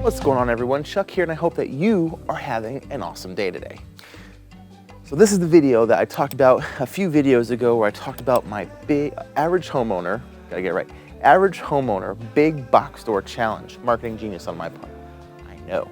What's going on, everyone? Chuck here, and I hope that you are having an awesome day today. So this is the video that I talked about a few videos ago where I talked about my average homeowner big box store challenge. Marketing genius on my part, I know.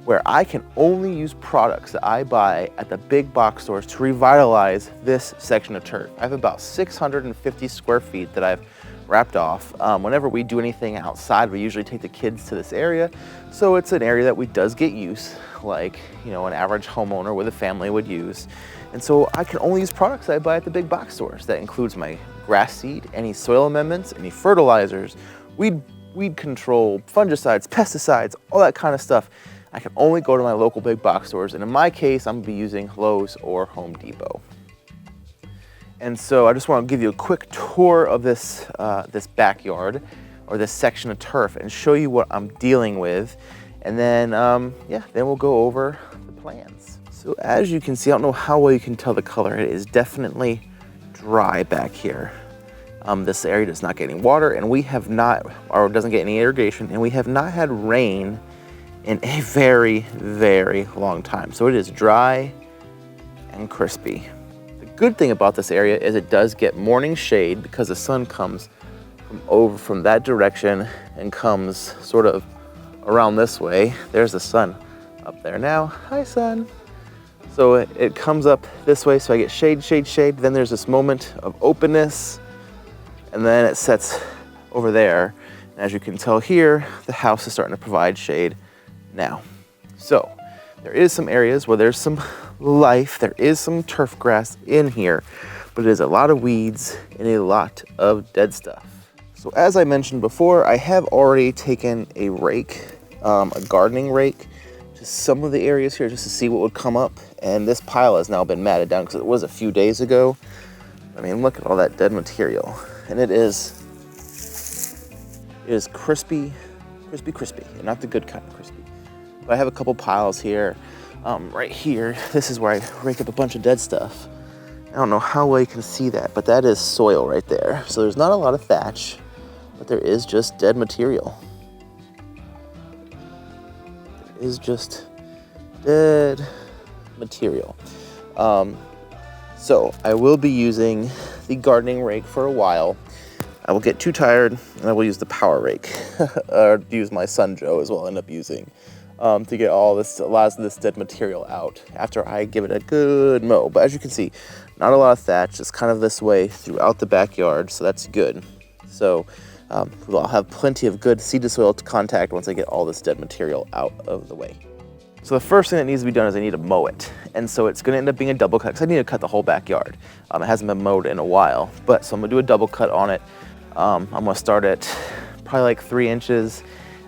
Where I can only use products that I buy at the big box stores to revitalize this section of turf. I have about 650 square feet that I've wrapped off. Whenever we do anything outside, we usually take the kids to this area. So it's an area that we does get use, like, an average homeowner with a family would use. And so I can only use products that I buy at the big box stores. That includes my grass seed, any soil amendments, any fertilizers, weed control, fungicides, pesticides, all that kind of stuff. I can only go to my local big box stores. And in my case, I'm gonna be using Lowe's or Home Depot. And so I just want to give you a quick tour of this backyard or this section of turf and show you what I'm dealing with. And then, then we'll go over the plans. So as you can see, I don't know how well you can tell the color. It is definitely dry back here. This area does not get any water, and we have not, or doesn't get any irrigation, and we have not had rain in a very, very long time. So it is dry and crispy. The good thing about this area is it does get morning shade because the sun comes from that direction and comes sort of around this way. There's the sun up there now. Hi, sun. So it comes up this way, so I get shade, shade, shade. Then there's this moment of openness, and then it sets over there. And as you can tell here, the house is starting to provide shade now. So there is some areas where there's some life, there is some turf grass in here, but it is a lot of weeds and a lot of dead stuff. So as I mentioned before, I have already taken a rake, a gardening rake, to some of the areas here just to see what would come up. And this pile has now been matted down because it was a few days ago. I mean, look at all that dead material. And it is crispy, and not the good kind of crispy. But I have a couple piles here. Right here, this is where I rake up a bunch of dead stuff. I don't know how well you can see that, but that is soil right there. So there's not a lot of thatch, but there is just dead material. There is just dead material. So I will be using the gardening rake for a while. I will get too tired and I will use the power rake, or use my Sun Joe as well, I'll end up using. To get a lot of this dead material out after I give it a good mow. But as you can see, not a lot of thatch, just kind of this way throughout the backyard, so that's good. So I'll have plenty of good seed to soil contact once I get all this dead material out of the way. So the first thing that needs to be done is I need to mow it. And so it's gonna end up being a double cut because I need to cut the whole backyard. It hasn't been mowed in a while, so I'm gonna do a double cut on it. I'm gonna start at probably like 3 inches.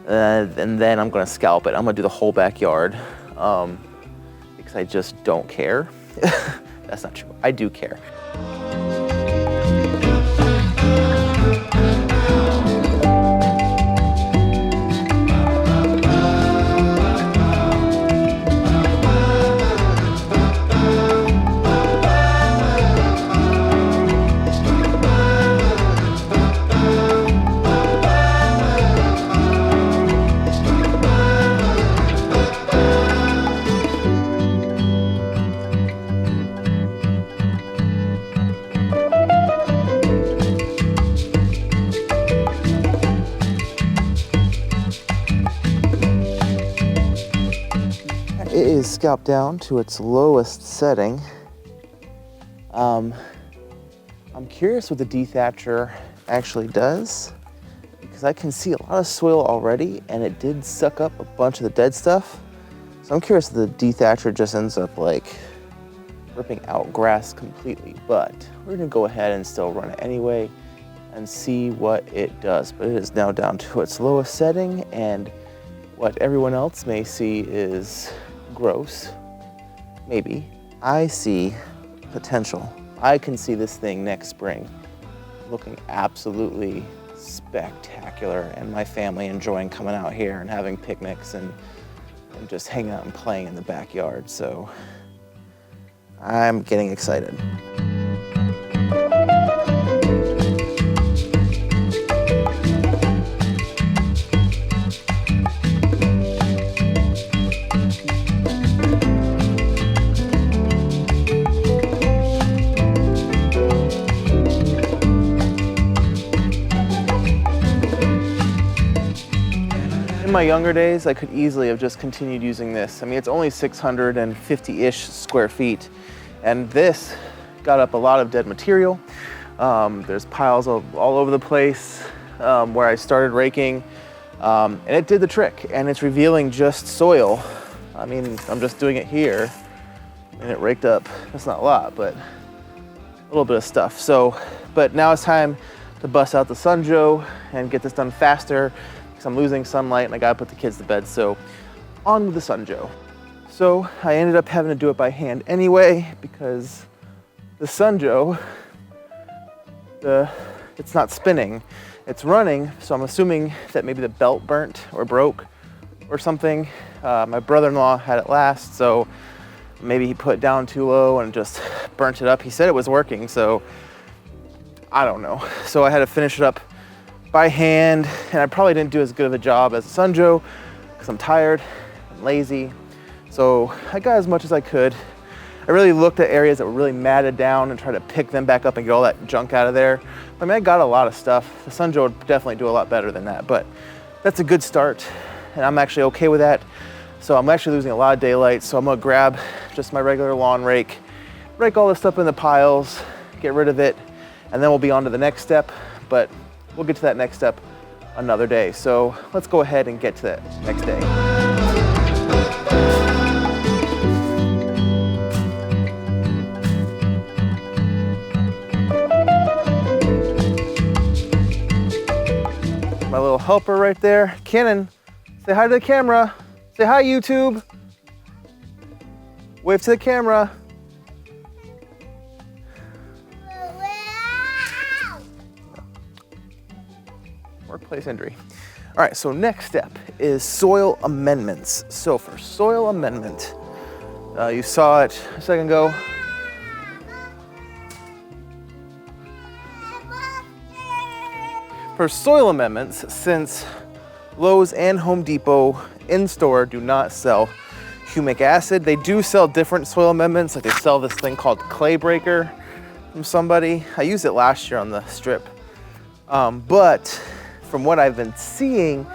And then I'm gonna scalp it. I'm gonna do the whole backyard because I just don't care. That's not true, I do care. It is scalped down to its lowest setting. I'm curious what the dethatcher actually does, because I can see a lot of soil already and it did suck up a bunch of the dead stuff. So I'm curious if the dethatcher just ends up like ripping out grass completely, but we're gonna go ahead and still run it anyway and see what it does. But it is now down to its lowest setting, and what everyone else may see is gross, maybe. I see potential. I can see this thing next spring looking absolutely spectacular, and my family enjoying coming out here and having picnics and just hanging out and playing in the backyard. So I'm getting excited. In my younger days, I could easily have just continued using this. I mean, it's only 650-ish square feet, and this got up a lot of dead material. There's piles all over the place where I started raking, and it did the trick, and it's revealing just soil. I mean, I'm just doing it here, and it raked up, that's not a lot, but a little bit of stuff. So, but now it's time to bust out the Sunjo and get this done faster, I'm losing sunlight and I gotta put the kids to bed, so on with the Sunjo. So I ended up having to do it by hand anyway because the Sunjo, it's not spinning, it's running, so I'm assuming that maybe the belt burnt or broke or something. My brother-in-law had it last, so maybe he put it down too low and just burnt it up. He said it was working, so I don't know. So I had to finish it up by hand, and I probably didn't do as good of a job as a Sunjo because I'm tired and lazy. So I got as much as I could. I really looked at areas that were really matted down and tried to pick them back up and get all that junk out of there. I mean, I got a lot of stuff. The Sunjo would definitely do a lot better than that, but that's a good start, and I'm actually okay with that. So I'm actually losing a lot of daylight, so I'm gonna grab just my regular lawn rake, rake all this stuff in the piles, get rid of it, and then we'll be on to the next step. But we'll get to that next step another day. So let's go ahead and get to that next day. My little helper right there. Cannon, say hi to the camera. Say hi, YouTube. Wave to the camera. Workplace injury. All right, so next step is soil amendments. So for soil amendment, you saw it a second ago. For soil amendments, since Lowe's and Home Depot in-store do not sell humic acid, they do sell different soil amendments. Like they sell this thing called Clay Breaker from somebody. I used it last year on the strip, but from what I've been seeing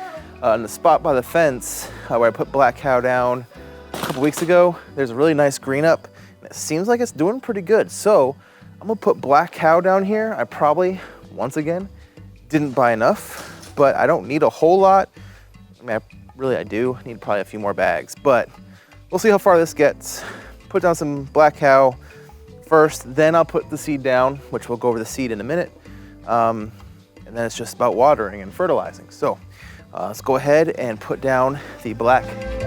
in the spot by the fence where I put Black Cow down a couple weeks ago, there's a really nice green up, and it seems like it's doing pretty good. So I'm gonna put Black Cow down here. I probably, once again, didn't buy enough, but I don't need a whole lot. I mean, I do need probably a few more bags, but we'll see how far this gets. Put down some Black Cow first, then I'll put the seed down, which we'll go over the seed in a minute. And then it's just about watering and fertilizing. So let's go ahead and put down the Black Cow.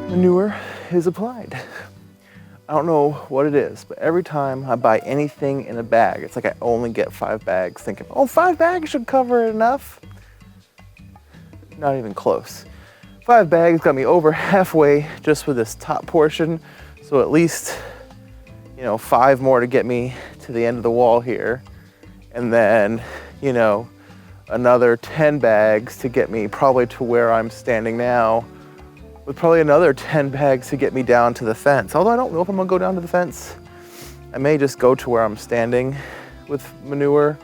Manure is applied. I don't know what it is, but every time I buy anything in a bag, it's like I only get 5 bags, thinking, oh, 5 bags should cover it enough. Not even close. 5 bags got me over halfway just with this top portion, so at least, 5 more to get me to the end of the wall here, and then, another 10 bags to get me probably to where I'm standing now, with probably another 10 bags to get me down to the fence. Although I don't know if I'm gonna go down to the fence. I may just go to where I'm standing with manure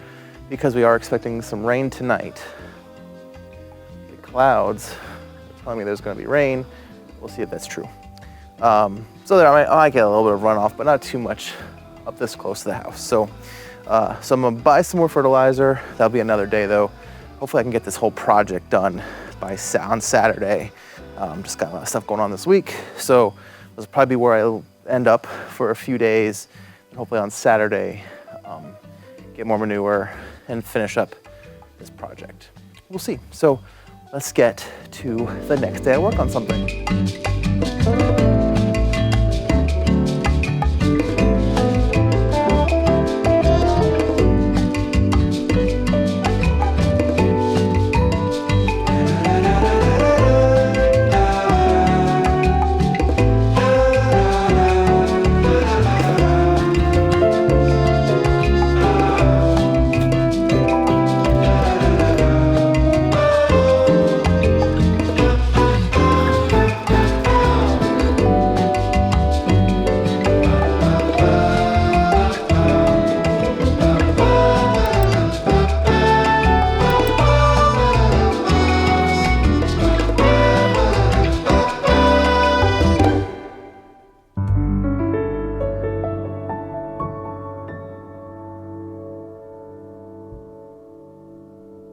because we are expecting some rain tonight. The clouds are telling me there's gonna be rain. We'll see if that's true. So there, I might get a little bit of runoff, but not too much up this close to the house. So So I'm gonna buy some more fertilizer. That'll be another day though. Hopefully I can get this whole project done on Saturday. Just got a lot of stuff going on this week. So this will probably be where I'll end up for a few days. And hopefully on Saturday, get more manure and finish up this project. We'll see. So let's get to the next day I work on something.